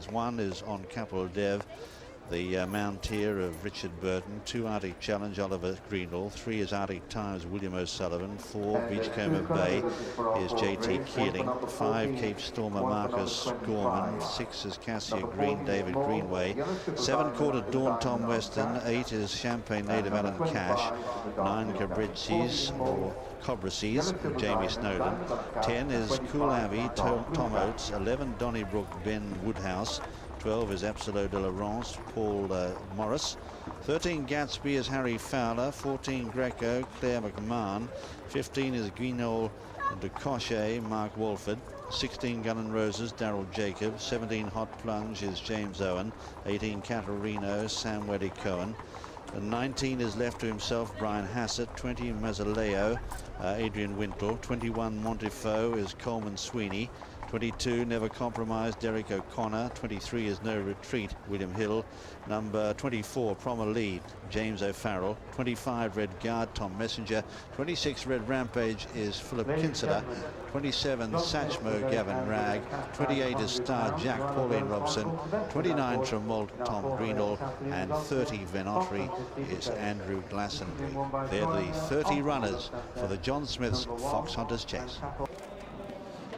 winners. One is On Capital Dev, the Mounteer of Richard Burton. 2 Arctic Challenge, Oliver Greenall. 3 is Arctic Times, William O'Sullivan. 4 Beachcomber Bay is JT Keeling. 5 Cape Stormer, Marcus Gorman. 6 is Cassia Green, David Greenway. 7 Quarter Dawn, Tom Weston. 8 is Champagne native Alan Cash. 9 Cabrices or Cobracies, Jamie Snowden. 10 is Coole Abbey, Tom Oates. 11 Donnybrook, Ben Woodhouse. 12 is Absolo de la Rance, Paul Morris. 13 Gatsby is Harry Fowler. 14 Greco, Claire McMahon. 15 is Guignol de Cochet, Mark Walford. 16 Gun and Roses, Daryl Jacobs. 17 Hot Plunge is James Owen. 18 Katarino, Sam Weddy Cohen. And 19 is left to himself, Brian Hassett. 20 Mazzaleo, Adrian Wintle. 21 Montifault is Coleman Sweeney. 22 Never Compromise, Derek O'Connor. 23 is No Retreat, William Hill. Number 24 Promer Lead, James O'Farrell. 25 Red Guard, Tom Messenger. 26 Red Rampage is Philip Kinsella. 27 Satchmo, Gavin Ragg. 28 is Star Jack, Pauline Robson. 29 Tremont, Tom Greenall. And 30 Venotry is Andrew Glastonbury. They're the 30 runners for the John Smiths Foxhunters Chase.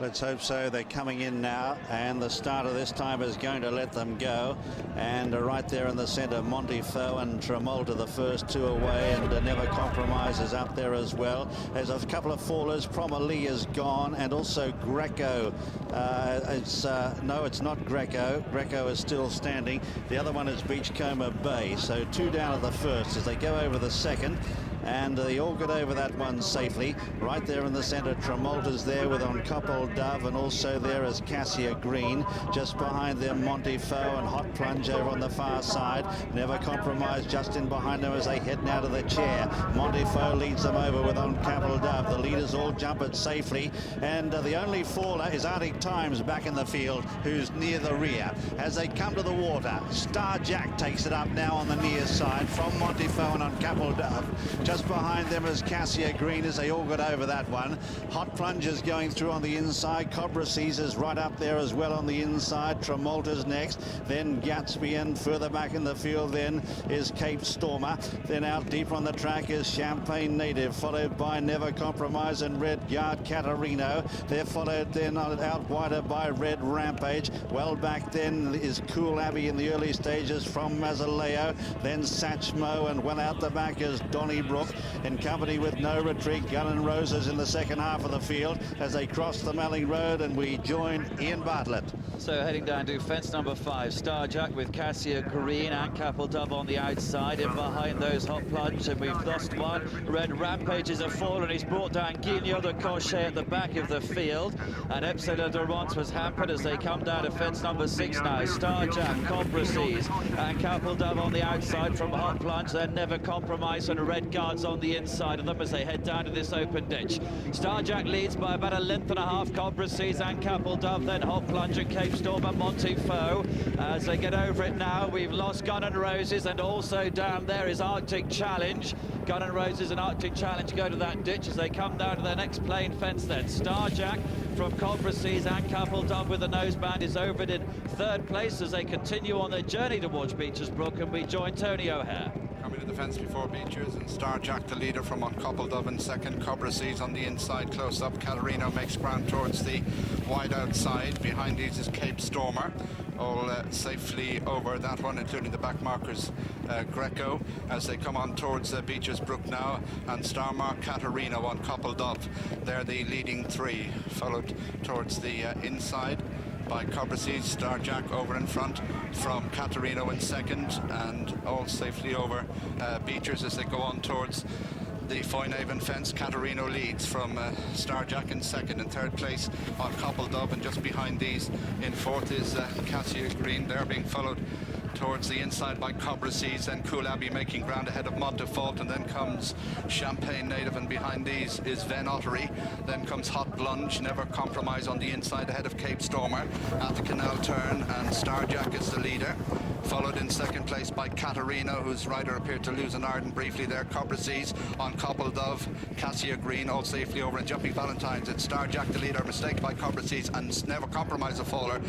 Let's hope so. They're coming in now, and the starter this time is going to let them go. And right there in the centre, Montifault and Tremolta, the first 2 away, and Never Compromise is up there as well. There's a couple of fallers. Promelee is gone, and also Greco. No, it's not Greco. Greco is still standing. The other one is Beachcomber Bay. So 2 down at the first as they go over the second. And they all get over that one safely. Right there in the centre, Tremolta's there with On Couple Dove, and also there is Cassia Green. Just behind them, Montifault and Hot Plunge over on the far side. Never Compromise just in behind them as they head now to the chair. Montifault leads them over with On Couple Dove. The leaders all jump it safely, and the only faller is Arctic Times back in the field, who's near the rear. As they come to the water, Star Jack takes it up now on the near side from Montifault and On Couple Dove. Just behind them is Cassia Green as they all got over that one. Hot Plunge is going through on the inside. Cobra Caesar's right up there as well on the inside. Tremolta's next. Then Gatsby, and further back in the field then is Cape Stormer. Then out deeper on the track is Champagne Native, followed by Never Compromise and Red Guard Katarino. They're followed then out wider by Red Rampage. Well back then is Coole Abbey in the early stages from Mazzaleo. Then Satchmo, and well out the back is Donnybrook, in company with No Retreat, Gun and Roses in the second half of the field as they cross the Melling Road, and we join Ian Bartlett. So heading down to fence number 5, Star Jack with Cassia Green and Couple Dove on the outside. In behind those, Hot Plunge, and we've lost one. Red Rampage is a fall, and he's brought down Guignol de Cochet at the back of the field. And Epsilon de Rance was hampered as they come down to fence number 6 now. Star Jack, Cobracies, and Couple Dove on the outside from Hot Plunge. Then Never Compromise and Red Guards on the inside of them as they head down to this open ditch. Star Jack leads by about 1.5 lengths. Cobracies and Couple Dove, then Hot Plunge and Cape Stormer, Montifault. As they get over it now, we've lost Gun and Roses, and also down there is Arctic Challenge. Gun and Roses and Arctic Challenge go to that ditch as they come down to their next plain fence then. Star Jack from Cobracies and Couple Dove with the noseband is over it in 3rd place as they continue on their journey towards Beecher's Brook, and we join Tony O'Hare. Coming to the fence before Beechers, and Star Jack the leader from On Couple Dove in 2nd. Cobracies on the inside, close up. Katarino makes ground towards the wide outside. Behind these is Cape Stormer, all safely over that one, including the back markers Greco as they come on towards Beecher's Brook now, and Star Mark Katarino on Couple Dove. They're the leading 3, followed towards the inside by Cobracies. Star Jack over in front from Katarino in 2nd, and all safely over Beechers as they go on towards the Foynaven fence. Katarino leads from Star Jack in 2nd. In 3rd place On Couple Dove, and just behind these in 4th is Cassia Green. They're being followed towards the inside by Cobracies, and Coole Abbey making ground ahead of Montifault, and then comes Champagne Native, and behind these is Venotry. Then comes Hot Plunge, Never Compromise on the inside ahead of Cape Stormer at the canal turn, and Star Jack is the leader. followed in second place by Katarino, whose rider appeared to lose an Arden briefly there. Cobra Seas on Couple Dove, Cassia Green all safely over, and Jumping Valentine's. It's Star Jack the leader, mistake by Cobra Seas, and Never Compromise a Faller,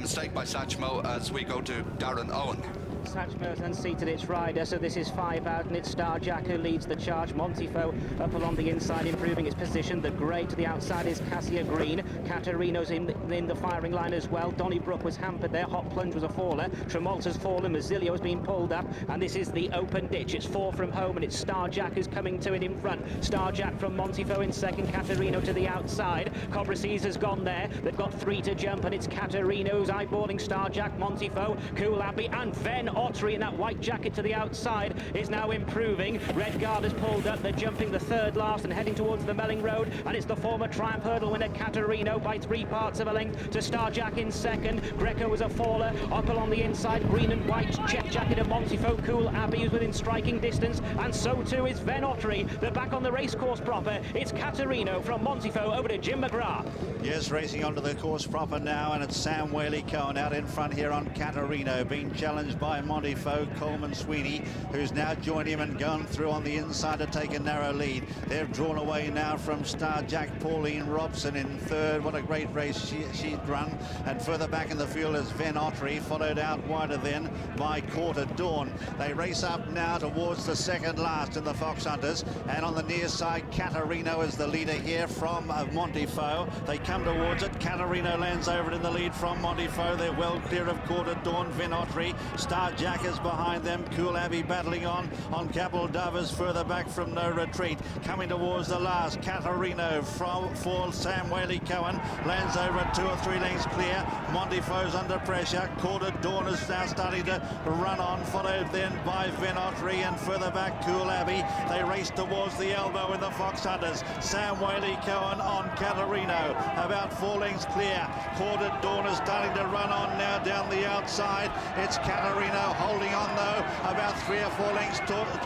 mistake by Satchmo, as we go to Darren Owen. Satchmo's unseated its rider, so this is 5 out, and it's Star Jack who leads the charge. Montifault up along the inside, improving its position. The grey to the outside is Cassia Green. Katarino's in the firing line as well. Donnybrook was hampered there. Hot Plunge was a faller. Tremalta's fallen. Mazzilio has been pulled up, and this is the open ditch. It's 4 from home, and it's Star Jack who's coming to it in front. Star Jack from Montifault in second. Katarino to the outside. Cobra Seas has gone there. They've got 3 to jump, and it's Katarino who's eyeballing Star Jack, Montifault, Coole, Abbey, and Ven Autry in that white jacket to the outside is now improving. Red Guard has pulled up. They're jumping the third last and heading towards the Melling Road, and it's the former Triumph Hurdle winner Katarino by 3 parts of a length to Star Jack in second. Greco was a faller up along the inside. Green and white check jacket of Montifault. Coole, Abbey is within striking distance, and so too is Ven Autry. They're back on the racecourse proper. It's Katarino from Montifault over to Jim McGrath. Yes, racing onto the course proper now, and it's Sam Whaley-Cohen out in front here on Katarino, being challenged by Montifault. Coleman Sweeney, who's now joined him and gone through on the inside to take a narrow lead. They've drawn away now from Star Jack. Pauline Robson in third. What a great race she's run. And further back in the field is Ven Autry, followed out wider then by Court at Dawn. They race up now towards the second last in the Foxhunters, and on the near side Katarino is the leader here from Montifault. They come towards it. Katarino lands over it in the lead from Montifault. They're well clear of Court at Dawn. Ven Autry, Star Jack is behind them. Coole, Abbey battling on Capital Dove is further back from No Retreat. Coming towards the last, Katarino for Sam Whaley-Cohen lands over 2 or 3 lengths clear. Montifault's under pressure. Court at Dawn is now starting to run on, followed then by Ven Autry, and further back Coole, Abbey. They race towards the elbow in the Foxhunters. Sam Whaley-Cohen on Katarino, about 4 lengths clear. Court at Dawn is starting to run on now down the outside. It's Katarino holding on though, about 3 or 4 lengths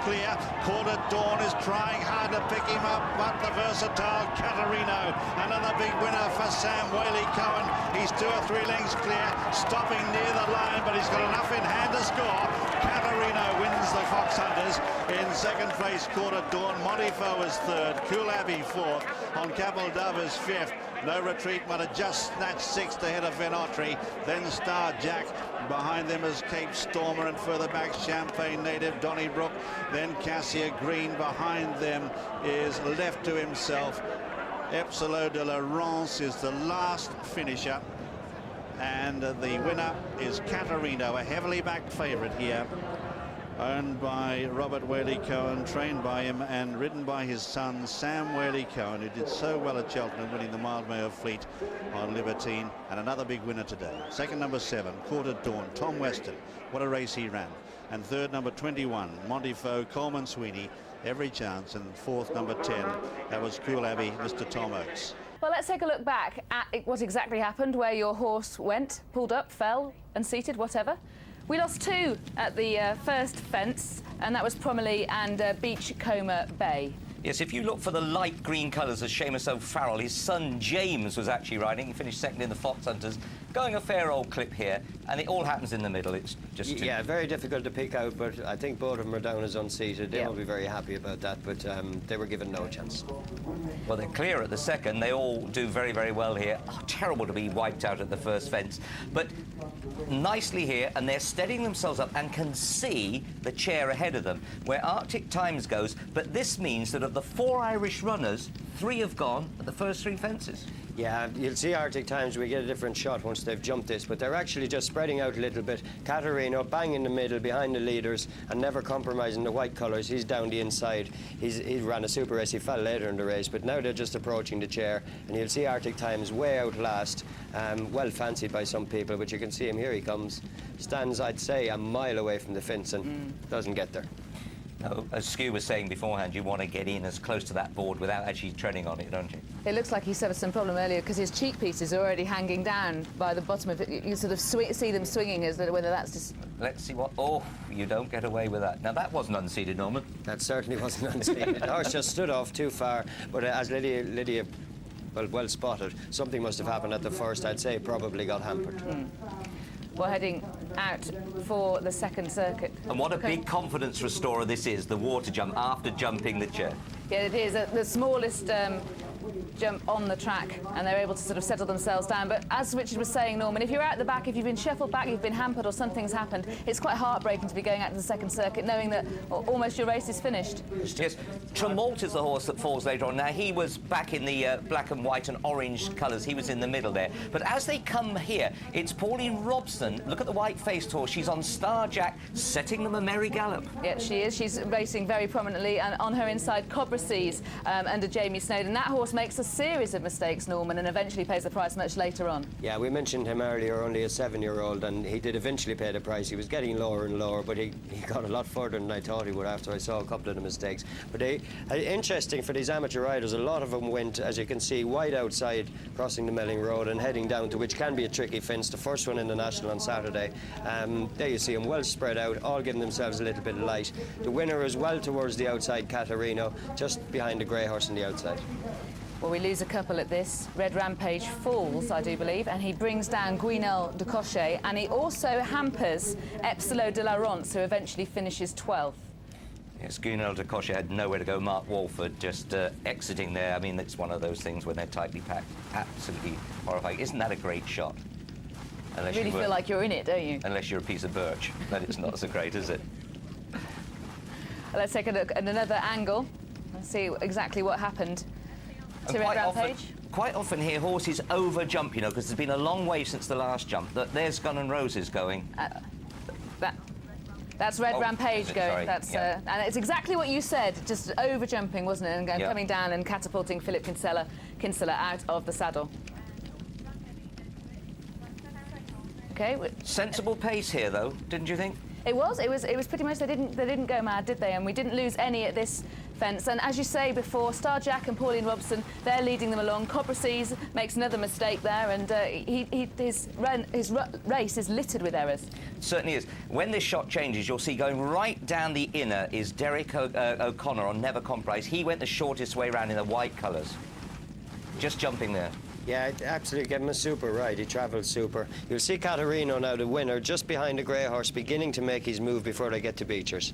clear. Court at Dawn is trying hard to pick him up, but the versatile Katarino, another big winner for Sam Whaley-Cohen. He's 2 or 3 lengths clear, stopping near the line, but he's got enough in hand to score. Katarino wins the Foxhunters. In second place, Court at Dawn. Montifault is third. Coole, Abbey fourth. On Capital Dove is fifth. No Retreat might have just snatched 6th ahead of Ven Autry. Then Star Jack. Behind them is Cape Stormer, and further back Champagne Native, Donnybrook. Then Cassia Green. Behind them is left to himself. Epsilon de la Rance is the last finisher. And the winner is Katarino, a heavily backed favourite here, owned by Robert Whaley-Cohen, trained by him and ridden by his son Sam Whaley-Cohen, who did so well at Cheltenham, winning the Mildmay Fleet on Libertine, and another big winner today. Second, number 7, Court at Dawn, Tom Weston. What a race he ran. And third, number 21, Montifault, Coleman Sweeney, Every Chance. And fourth, number 10, that was Coole, Abbey, Mr. Tom Oates. Well, let's take a look back at what exactly happened, where your horse went, pulled up, fell, unseated, whatever. We lost 2 at the first fence, and that was Promilly and Beachcomber Bay. Yes, if you look for the light green colours of Seamus O'Farrell, his son James was actually riding. He finished second in the Foxhunters, going a fair old clip here, and it all happens in the middle. It's just yeah, very difficult to pick out, but I think both of them are down as unseated. They won't be very happy about that, but they were given no chance. Well, they're clear at the second. They all do very, very well here. Oh, terrible to be wiped out at the first fence, but nicely here, and they're steadying themselves up and can see the chair ahead of them, where Arctic Times goes. But this means that of the 4 Irish runners, 3 have gone at the first 3 fences. Yeah, you'll see Arctic Times, we get a different shot once they've jumped this, but they're actually just spreading out a little bit. Katarino bang in the middle behind the leaders and never compromising the white colours. He's down the inside. He ran a super race. He fell later in the race, but now they're just approaching the chair, and you'll see Arctic Times way out last. Well fancied by some people, but you can see him. Here he comes. Stands, I'd say, a mile away from the fence and doesn't get there. No, as Stu was saying beforehand, you want to get in as close to that board without actually treading on it, don't you? It looks like he suffered some problem earlier because his cheek pieces are already hanging down by the bottom of it. You sort of see them swinging, as whether that's just... Let's see what... Oh, you don't get away with that. Now, that wasn't unseated, Norman. That certainly wasn't unseated. The horse just stood off too far, but as Lydia well spotted, something must have happened at the first. I'd say probably got hampered. We're heading out for the second circuit. And what a big confidence restorer this is, the water jump after jumping the chair. Yeah, it is the smallest jump on the track, and they're able to sort of settle themselves down. But as Richard was saying, Norman, if you're out the back, if you've been shuffled back, you've been hampered or something's happened, it's quite heartbreaking to be going out to the second circuit knowing that almost your race is finished. Yes, Tremont is the horse that falls later on. Now, he was back in the black and white and orange colours. He was in the middle there. But as they come here, it's Pauline Robson. Look at the white-faced horse. She's on Star Jack, setting them a merry gallop. Yeah, she is. She's racing very prominently, and on her inside, Cobra Seas under Jamie Snowden. That horse makes a series of mistakes, Norman, and eventually pays the price much later on. Yeah, we mentioned him earlier, only a 7-year-old, and he did eventually pay the price. He was getting lower and lower, but he got a lot further than I thought he would after I saw a couple of the mistakes. But interesting for these amateur riders, a lot of them went, as you can see, wide outside, crossing the Melling Road and heading down to which can be a tricky fence, the first one in the National on Saturday. There you see them well spread out, all giving themselves a little bit of light. The winner is well towards the outside, Katarino, just behind the grey horse on the outside. Well, we lose a couple at this. Red Rampage falls, I do believe, and he brings down Guinel de Cochet, and he also hampers Epsilon de la Ronce, who eventually finishes 12th. Yes, Guinel de Cochet had nowhere to go. Mark Walford just exiting there. I mean, it's one of those things when they're tightly packed. Absolutely horrifying. Isn't that a great shot? Unless you really feel like you're in it, don't you? Unless you're a piece of birch. Then it's not so great, is it? Let's take a look at another angle and see exactly what happened to Red Rampage. Quite often here horses over jump, you know, because there's been a long way since the last jump. There's Gun and Roses going. That's Red Rampage going. Sorry. That's yeah. and it's exactly what you said, just over jumping, wasn't it? And coming down and catapulting Philip Kinsella out of the saddle. Okay. Sensible pace here, though, didn't you think? It was pretty much they didn't go mad, did they? And we didn't lose any at this fence. And as you say before, Star Jack and Pauline Robson, they're leading them along. Cobra Seas makes another mistake there, and his race is littered with errors. Certainly is. When this shot changes, you'll see going right down the inner is Derek O'Connor on Never Compromise. He went the shortest way round in the white colours. Just jumping there. Yeah, absolutely gave him a super ride. He travelled super. You'll see Katarino now, the winner, just behind the grey horse, beginning to make his move before they get to Beechers.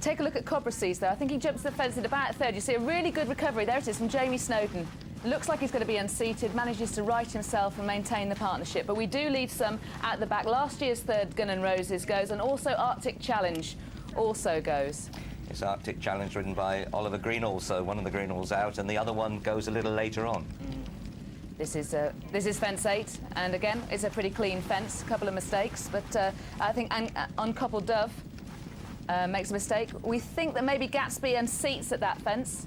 Take a look at Cobra Seas, though. I think he jumps the fence at about third. You see a really good recovery. There it is from Jamie Snowden. Looks like he's going to be unseated, manages to right himself and maintain the partnership. But we do lead some at the back. Last year's third, Gun and Roses, goes, and also Arctic Challenge also goes. It's Arctic Challenge ridden by Oliver Green also. One of the Greenalls out, and the other one goes a little later on. This is fence 8, and again, it's a pretty clean fence. A couple of mistakes, but I think Uncoupled Dove makes a mistake. We think that maybe Gatsby unseats at that fence.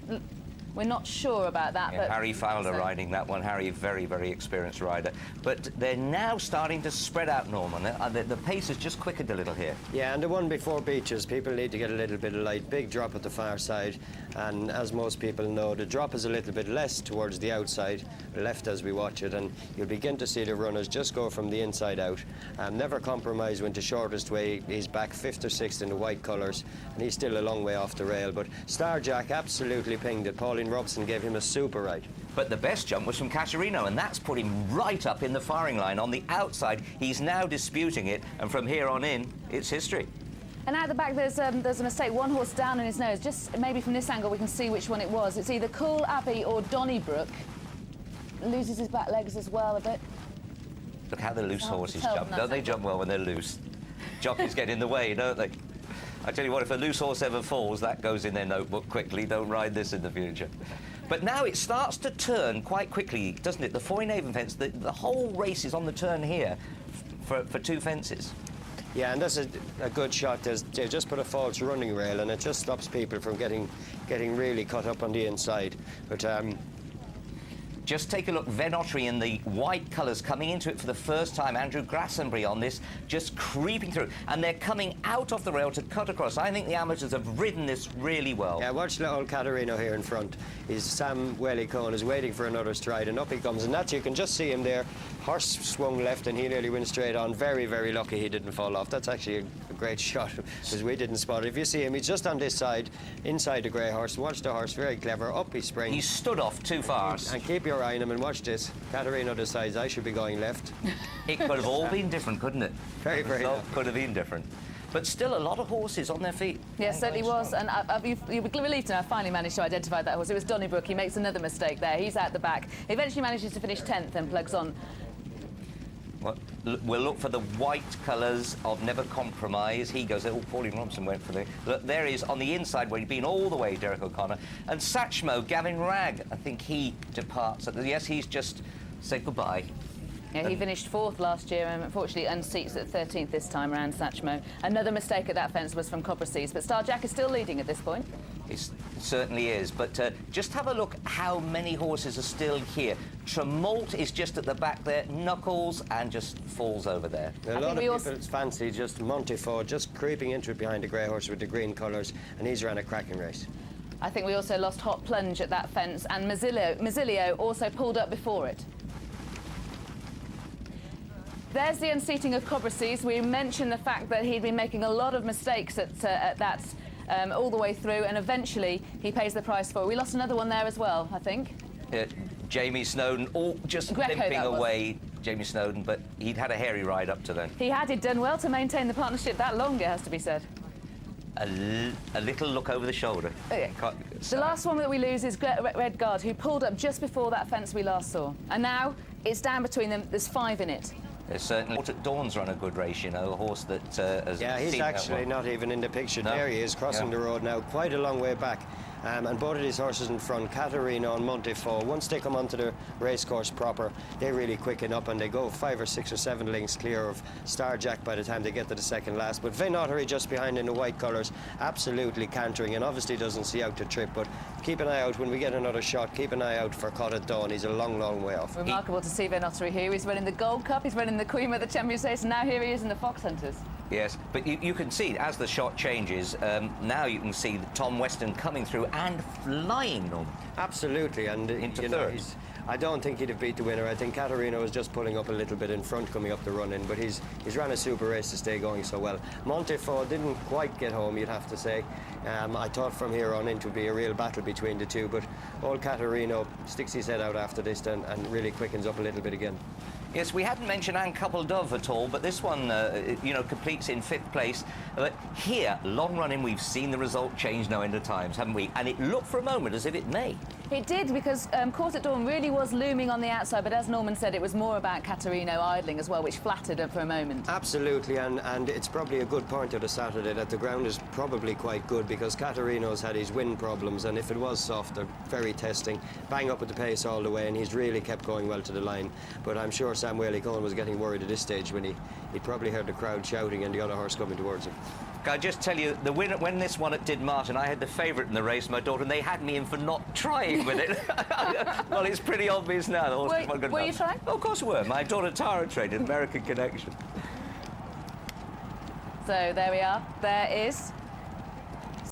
We're not sure about that. Yeah, but Harry Fowler riding that one. Harry, very, very experienced rider. But they're now starting to spread out, Norman. The pace has just quickened a little here. Yeah, and the one before Beechers, people need to get a little bit of light. Big drop at the far side, and as most people know, the drop is a little bit less towards the outside, left as we watch it, and you'll begin to see the runners just go from the inside out. Never Compromise went the shortest way. He's back 5th or 6th in the white colours, and he's still a long way off the rail. But Star Jack absolutely pinged it. Pauline Robson gave him a super ride. But the best jump was from Katarino, and that's put him right up in the firing line. On the outside, he's now disputing it, and from here on in, it's history. And at the back, there's a mistake. One horse down in his nose. Just maybe from this angle, we can see which one it was. It's either Coole, Abbey, or Donnybrook. Loses his back legs as well a bit. Look how the loose horses jump. Don't they jump well when they're loose? Jockeys get in the way, don't they? I tell you what, if a loose horse ever falls, that goes in their notebook quickly. Don't ride this in the future. But now it starts to turn quite quickly, doesn't it? The Foyne-Avon fence, the whole race is on the turn here for 2 fences. Yeah, and that's a good shot. They just put a false running rail, and it just stops people from getting really cut up on the inside. But just take a look, Venotry in the white colours coming into it for the first time. Andrew Grassenbury on this, just creeping through. And they're coming out off the rail to cut across. I think the amateurs have ridden this really well. Yeah, watch little Katarino here in front. Sam Welly-Cohn is waiting for another stride, and up he comes. And that's, you can just see him there. Horse swung left, and he nearly went straight on. Very, very lucky he didn't fall off. That's actually a great shot, because we didn't spot it. If you see him, he's just on this side, inside the grey horse. Watch the horse, very clever. Up he springs. He stood off too far. And keep your you're eyeing him, and watch this. Katarino decides I should be going left. It could have all been different, couldn't it? Very, very It could have been different. But still a lot of horses on their feet. Yes, certainly was. And you'll be relieved to know I finally managed to identify that horse. It was Donnybrook. He makes another mistake there. He's out the back. He eventually manages to finish 10th and plugs on. Well, we'll look for the white colours of Never Compromise. He goes, oh, Pauline Robson went for the... Look, there he is on the inside where he'd been all the way, Derek O'Connor. And Satchmo, Gavin Ragg, I think he departs. Yes, he's just said goodbye. Yeah, he finished 4th last year and unfortunately unseats at 13th this time around, Satchmo. Another mistake at that fence was from Cobra Seas, but Star Jack is still leading at this point. It certainly is, but just have a look how many horses are still here. Tremolt is just at the back there, Knuckles, and just falls over there. A lot of people's fancy just Montifault just creeping into it behind the grey horse with the green colours, and he's ran a cracking race. I think we also lost Hot Plunge at that fence, and Mazzilio also pulled up before it. There's the unseating of Cobra Seas. We mentioned the fact that he'd been making a lot of mistakes at that all the way through, and eventually he pays the price for it. We lost another one there as well, I think. Jamie Snowden, all just limping away, Jamie Snowden, but he'd had a hairy ride up to then. He'd done well to maintain the partnership that long, it has to be said. A little look over the shoulder. Oh, yeah. The last one that we lose is Red Guard, who pulled up just before that fence we last saw. And now it's down between them. There's 5 in it. Certainly. At Dawn's run a good race, you know, a horse that has... Yeah, he's actually not even in the picture. No. There he is, crossing the road now, quite a long way back. And both of these horses in front, Katarino and Montifault, once they come onto the racecourse proper, they really quicken up and they go 5 or 6 or 7 lengths clear of Star Jack by the time they get to the second last. But Venottery just behind in the white colours, absolutely cantering, and obviously doesn't see out to trip. But keep an eye out when we get another shot. Keep an eye out for Cod at Dawn. He's a long, long way off. Remarkable to see Venottery here. He's winning the Gold Cup, he's winning the Queen of the Champions Race, and now here he is in the Foxhunters. Yes, but you can see, as the shot changes, now you can see Tom Weston coming through and flying them. Absolutely, and into third. I don't think he'd have beat the winner. I think Katarino was just pulling up a little bit in front coming up the run-in, but he's ran a super race to stay going so well. Montifault didn't quite get home, you'd have to say. I thought from here on in it would be a real battle between the two, but old Katarino sticks his head out after this and really quickens up a little bit again. Yes, we hadn't mentioned Couple Dove at all, but this one, you know, completes in 5th place. But here, long running, we've seen the result change no end of times, haven't we? And it looked for a moment as if it may. It did, because Court at Dawn really was looming on the outside, but as Norman said, it was more about Katarino idling as well, which flattered her for a moment. Absolutely, and it's probably a good point of the Saturday that the ground is probably quite good, because Katarino's had his wind problems, and if it was soft, they're very testing, bang up at the pace all the way, and he's really kept going well to the line. But I'm sure Sam Whaley-Cohen was getting worried at this stage when he probably heard the crowd shouting and the other horse coming towards him. Can I just tell you, the winner, when this one at Did Martin, I had the favourite in the race, my daughter, and they had me in for not trying with it. Well, it's pretty obvious now. The horse wasn't good were you enough. trying? Oh, of course we were. My daughter Tara trained in American Connection. So there we are. There is